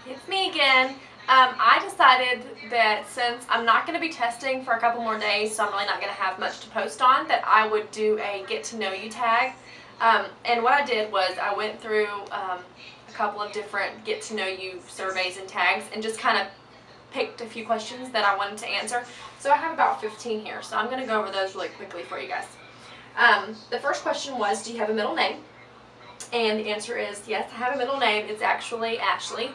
It's me again. I decided that since I'm not going to be testing for a couple more days, so I'm really not going to have much to post on, that I would do a get to know you tag. And what I did was I went through a couple of different get to know you surveys and tags and just kind of picked a few questions that I wanted to answer. So I have about 15 here, so I'm going to go over those really quickly for you guys. The first question was, do you have a middle name? And the answer is yes, I have a middle name. It's actually Ashley.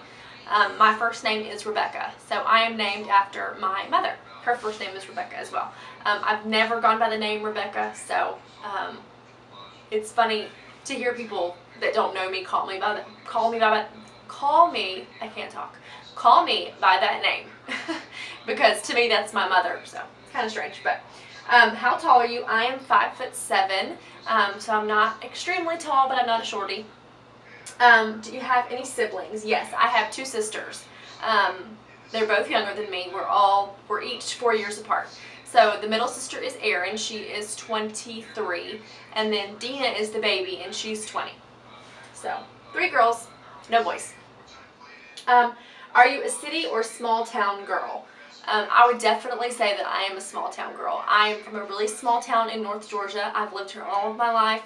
My first name is Rebecca, so I am named after my mother. Her first name is Rebecca as well. I've never gone by the name Rebecca, so it's funny to hear people that don't know me call me by that name because to me that's my mother, so it's kind of strange. But how tall are you? I am 5'7", so I'm not extremely tall, but I'm not a shorty. Do you have any siblings? Yes, I have two sisters. They're both younger than me. We're each 4 years apart. So the middle sister is Erin. She is 23, and then Dina is the baby, and she's 20. So 3 girls, no boys. Are you a city or small town girl? I would definitely say that I am a small town girl. I am from a really small town in North Georgia. I've lived here all of my life.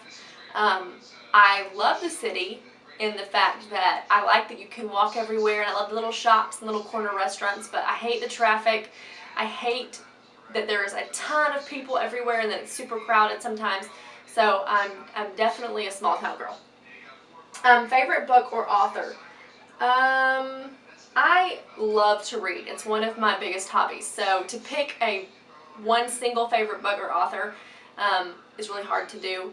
I love the city in the fact that I like that you can walk everywhere, and I love the little shops and little corner restaurants, but I hate the traffic. I hate that there is a ton of people everywhere and that it's super crowded sometimes. So I'm definitely a small town girl. Favorite book or author? I love to read. It's one of my biggest hobbies. So to pick one single favorite book or author is really hard to do.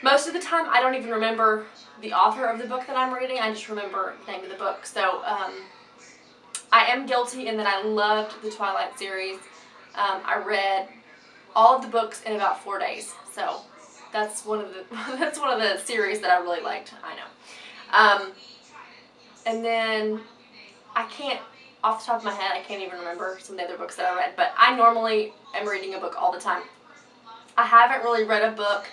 Most of the time, I don't even remember the author of the book that I'm reading. I just remember the name of the book. So I am guilty in that I loved the Twilight series. I read all of the books in about 4 days. So that's one of the series that I really liked. I know. And then I can't, off the top of my head, I can't even remember some of the other books that I read. But I normally am reading a book all the time. I haven't really read a book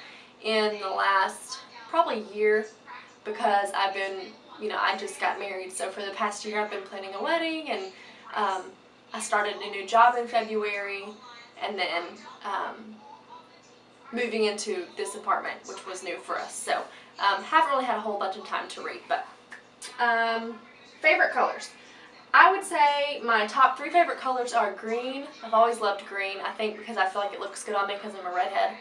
in the last probably year because I've been, I just got married. So for the past year I've been planning a wedding, and I started a new job in February, and then moving into this apartment, which was new for us. So haven't really had a whole bunch of time to read. But favorite colors. I would say my top 3 favorite colors are green. I've always loved green, I think because I feel like it looks good on me because I'm a redhead.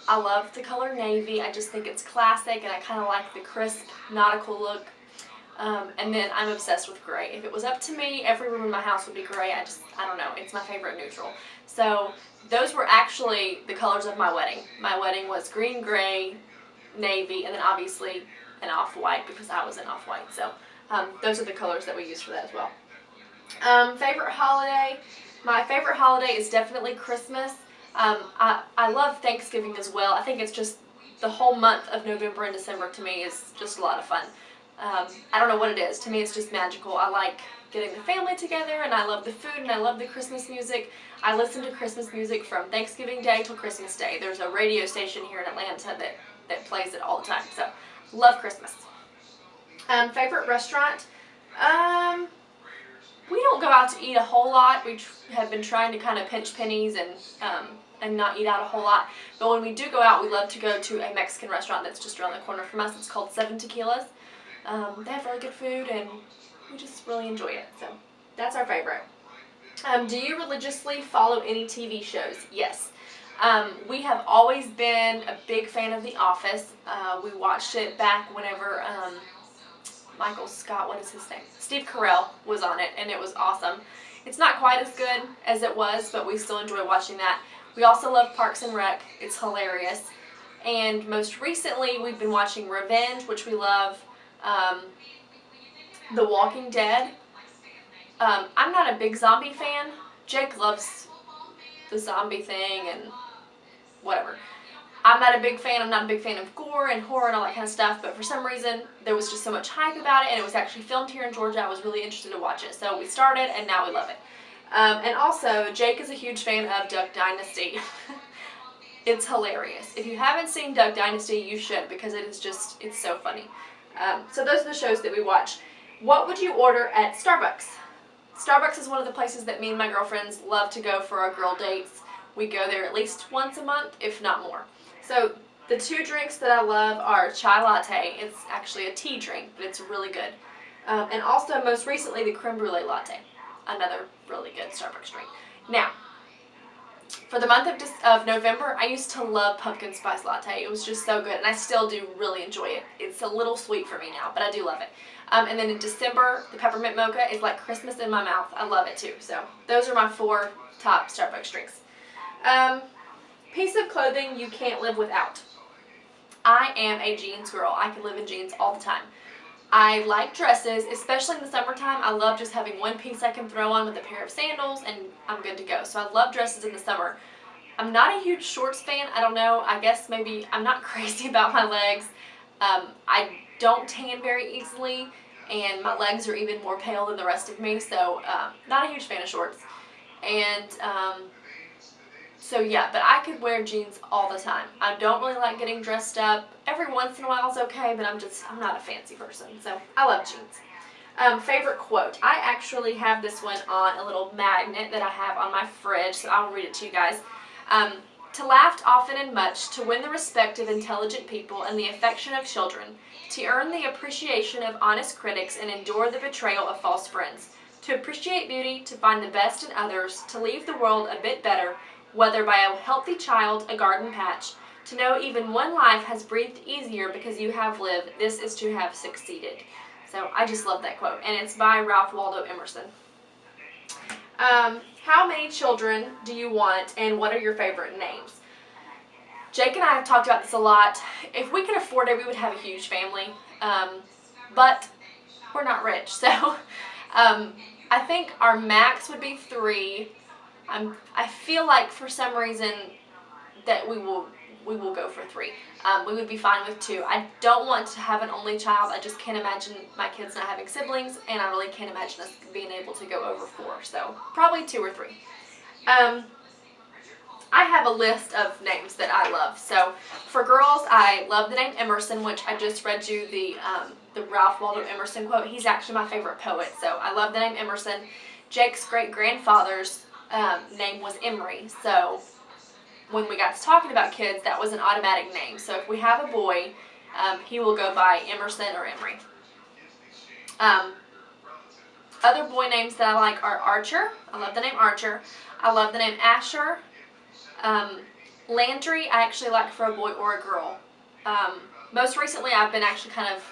I love the color navy. I just think it's classic, and I kind of like the crisp nautical look. And then I'm obsessed with gray. If it was up to me, every room in my house would be gray. I don't know. It's my favorite neutral. So those were actually the colors of my wedding. My wedding was green, gray, navy, and then obviously an off-white because I was in off-white. So those are the colors that we used for that as well. Favorite holiday. My favorite holiday is definitely Christmas. I love Thanksgiving as well. I think it's just the whole month of November and December to me is just a lot of fun. I don't know what it is. To me it's just magical. I like getting the family together, and I love the food, and I love the Christmas music. I listen to Christmas music from Thanksgiving Day till Christmas Day. There's a radio station here in Atlanta that plays it all the time. So love Christmas. Favorite restaurant? We don't go out to eat a whole lot. We have been trying to kind of pinch pennies and not eat out a whole lot. But when we do go out, we love to go to a Mexican restaurant that's just around the corner from us. It's called 7 Tequilas. They have really good food, and we just really enjoy it. So that's our favorite. Do you religiously follow any TV shows? Yes. We have always been a big fan of The Office. We watched it back whenever Steve Carell was on it, and it was awesome. It's not quite as good as it was, but we still enjoy watching that. We also love Parks and Rec. It's hilarious. And most recently, we've been watching Revenge, which we love. The Walking Dead. I'm not a big zombie fan. Jake loves the zombie thing and whatever. I'm not a big fan. I'm not a big fan of gore and horror and all that kind of stuff, but for some reason there was just so much hype about it, and it was actually filmed here in Georgia. I was really interested to watch it, so we started, and now we love it. And also, Jake is a huge fan of Duck Dynasty. It's hilarious. If you haven't seen Duck Dynasty, you should, because it's so funny. So those are the shows that we watch. What would you order at Starbucks? Starbucks is one of the places that me and my girlfriends love to go for our girl dates. We go there at least once a month, if not more. So the two drinks that I love are chai latte. It's actually a tea drink, but it's really good. And also, most recently, the creme brulee latte. Another really good Starbucks drink. Now, for the month of November, I used to love pumpkin spice latte. It was just so good, and I still do really enjoy it. It's a little sweet for me now, but I do love it. And then in December, the peppermint mocha is like Christmas in my mouth. I love it too. So those are my 4 top Starbucks drinks. Piece of clothing you can't live without. I am a jeans girl. I can live in jeans all the time. I like dresses, especially in the summertime. I love just having one piece I can throw on with a pair of sandals and I'm good to go. So I love dresses in the summer. I'm not a huge shorts fan. I don't know. I guess maybe I'm not crazy about my legs. I don't tan very easily and my legs are even more pale than the rest of me. So not a huge fan of shorts. And so yeah, but I could wear jeans all the time. I don't really like getting dressed up. Every once in a while is okay, but I'm not a fancy person, so I love jeans. Favorite quote. I actually have this one on a little magnet that I have on my fridge, so I'll read it to you guys. To laugh often and much, to win the respect of intelligent people and the affection of children, to earn the appreciation of honest critics and endure the betrayal of false friends, to appreciate beauty, to find the best in others, to leave the world a bit better, whether by a healthy child, a garden patch, to know even one life has breathed easier because you have lived, this is to have succeeded. So I just love that quote, and it's by Ralph Waldo Emerson. How many children do you want, and what are your favorite names? Jake and I have talked about this a lot. If we could afford it, we would have a huge family, but we're not rich, so I think our max would be 3. I feel like for some reason that we will go for 3. We would be fine with 2. I don't want to have an only child. I just can't imagine my kids not having siblings, and I really can't imagine us being able to go over 4. So probably 2 or 3. I have a list of names that I love. So for girls, I love the name Emerson, which I just read you the Ralph Waldo Emerson quote. He's actually my favorite poet, so I love the name Emerson. Jake's great-grandfather's name was Emery, so when we got to talking about kids, that was an automatic name. So if we have a boy, he will go by Emerson or Emery. Other boy names that I like are Archer. I love the name Archer. I love the name Asher. Landry, I actually like for a boy or a girl. Most recently, I've been actually kind of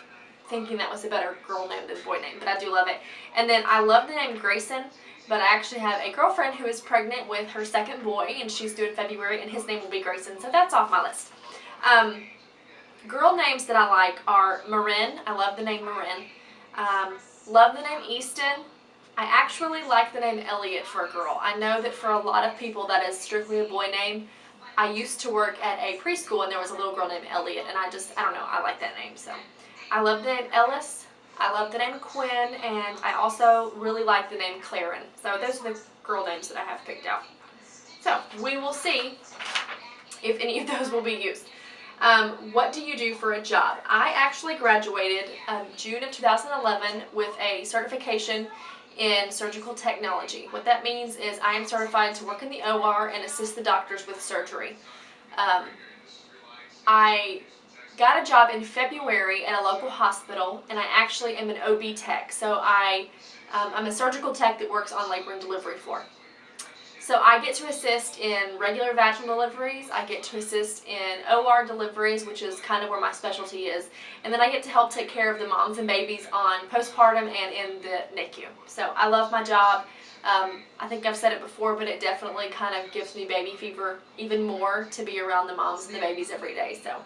thinking that was a better girl name than boy name, but I do love it. And then I love the name Grayson. But I actually have a girlfriend who is pregnant with her 2nd boy, and she's due in February, and his name will be Grayson, so that's off my list. Girl names that I like are Marin. I love the name Marin. Love the name Easton. I actually like the name Elliot for a girl. I know that for a lot of people that is strictly a boy name. I used to work at a preschool, and there was a little girl named Elliot, and I don't know, I like that name. So I love the name Ellis. I love the name Quinn, and I also really like the name Claren. So those are the girl names that I have picked out. So we will see if any of those will be used. What do you do for a job? I actually graduated June of 2011 with a certification in surgical technology. What that means is I am certified to work in the OR and assist the doctors with surgery. I got a job in February at a local hospital, and I actually am an OB tech. So I'm a surgical tech that works on labor and delivery floor. So I get to assist in regular vaginal deliveries. I get to assist in OR deliveries, which is kind of where my specialty is. And then I get to help take care of the moms and babies on postpartum and in the NICU. So I love my job. I think I've said it before, but it definitely kind of gives me baby fever even more to be around the moms and the babies every day. So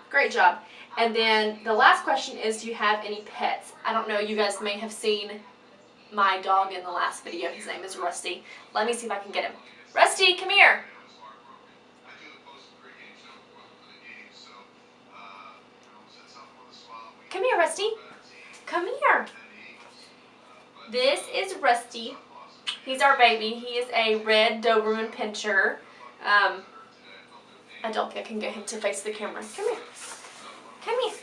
great job. And then the last question is, do you have any pets? I don't know, you guys may have seen my dog in the last video. His name is Rusty. Let me see if I can get him. Rusty, come here. Come here, Rusty. Come here. This is Rusty. He's our baby. He is a red Doberman Pinscher. I don't think I can get him to face the camera. Come here. Come here.